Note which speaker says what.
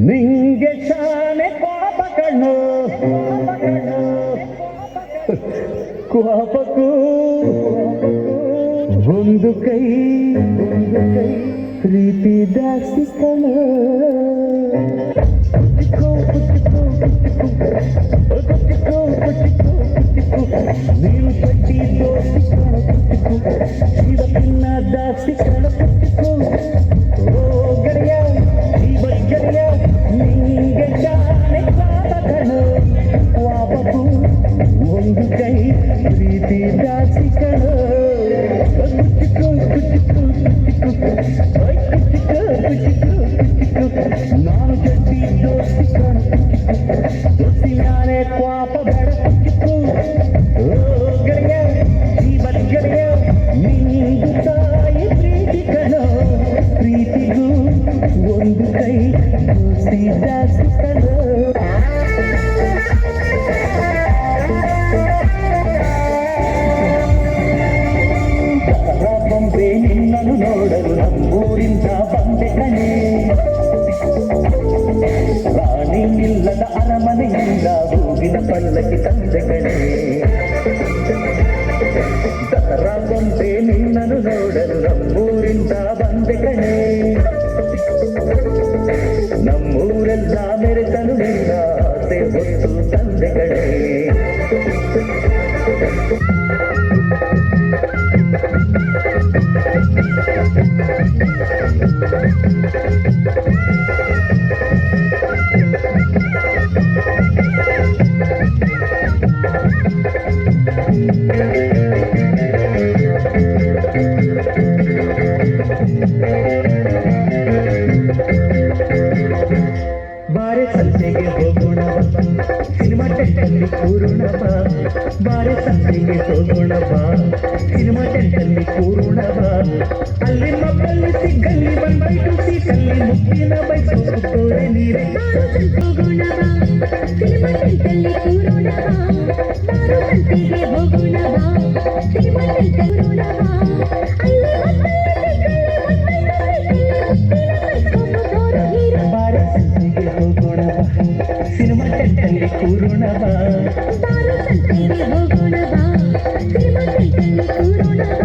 Speaker 1: ನಿಂಗೆ ಶಾನೆ ಪಾಪಕಣ್ಣು ಕೋಪಕ್ಕೂ ಒಂದು ಕೈ ಪ್ರೀತಿ ಜಾಸ್ತಿ ಕಣ ನೀನು ಪಟ್ಟಿ ದೋಸ್ತಿ ಕಣ ಇದಕ್ಕಿನ್ನ ಜಾಸ್ತಿ ಕಣ ಓ ಗೆಳೆಯ ಗೆಳೆಯ ನಿಂಗೆ ಶಾನೆ ಪಾಪಕಣ್ಣು ಕೋಪಕ್ಕೂ ಒಂದು ಕೈ ಪ್ರೀತಿ ಜಾಸ್ತಿ ಕಣ ನಾನು ಗಟ್ಟಿ ದೋಸ್ತಿ ಕಣ ದೋಸ್ತಿ ನಾನೇ ಕ್ವಾಪ ಬೇಡ ಗೆಳೆಯ ಗೆಳೆಯ ನಿಂದು ತಾಯಿ ಪ್ರೀತಿ ಕಣ ಪ್ರೀತಿಗೂ ಒಂದು ಕೈ ದೋಸ್ತಿ ಜಾಸ್ತಿ ಕಣ ಬೊಂಬೆ ನಿನ್ನನ್ನು ನೋಡಲು ನಮ್ಮೂರಿಂದ ಬಂದೆ ಕಣೆ ರಾಣಿ ನಿಲ್ಲದ ಅರಮನೆಯಿಂದ ಹೂವಿನ ಪಲ್ಲಕ್ಕಿ ತಂದೆ ಕಣೆ ದಸರಾ ಬೊಂಬೆ ನಿನ್ನನ್ನು ನೋಡಲು ನಮ್ಮೂರಿಂದ ಬಂದೆ ಕಣೆ ನಮ್ಮೂರೆಲ್ಲ ಮೆರೆತನು ನಿನ್ನ ಆಸೆ ಹೊತ್ತು ತಂದೆ ಕಣೆ ಬಾರೆ ಸಂತೆಗೆ ಹೋಗೋಣ ಸಿನಿಮಾ ಟೆಂಟಲ್ಲಿ ಕೂರೋಣ ಬಾ ಬಾರೆ ಸಂತೆಗೆ ಹೋಗೋಣ ಬಾ ಸಿನಿಮಾ ಟೆಂಟಲ್ಲಿ ಕೂರೋಣ ಬಾ ಅಲ್ಲಿ ಮಕ್ಕಳು ಸಿಕ್ಕಲ್ಲಿ ಬಂದ್ಬಿಟ್ಟು ಸೀಟಲ್ಲಿ ಮುಕ್ಕಿನ ಬೈಸು ತೋರೆ ನೀರೇ
Speaker 2: ಹೋಗೋಣ ಬಾ ಸಿನಿಮಾ ಟೆಂಟಲ್ಲಿ ಕೂರೋಣ ಬಾ ಬಾರೋ ಸಂತೆಗೆ ಹೋಗೋಣ ಬಾ ಸಿನಿಮಾ ಟೆಂಟಲ್ಲಿ ಕೂರೋಣ ಬಾ
Speaker 1: ಸಿನಿಮಾ ಟೆಂಟಲ್ಲಿ ಕೂರೋಣ ಬಾ
Speaker 2: ಬಾರೋ ಸಂತೆಗೆ ಹೋಗೋಣ ಬಾ ಸಿನಿಮಾ ಟೆಂಟಲ್ಲಿ ಕೂರೋಣ ಬಾ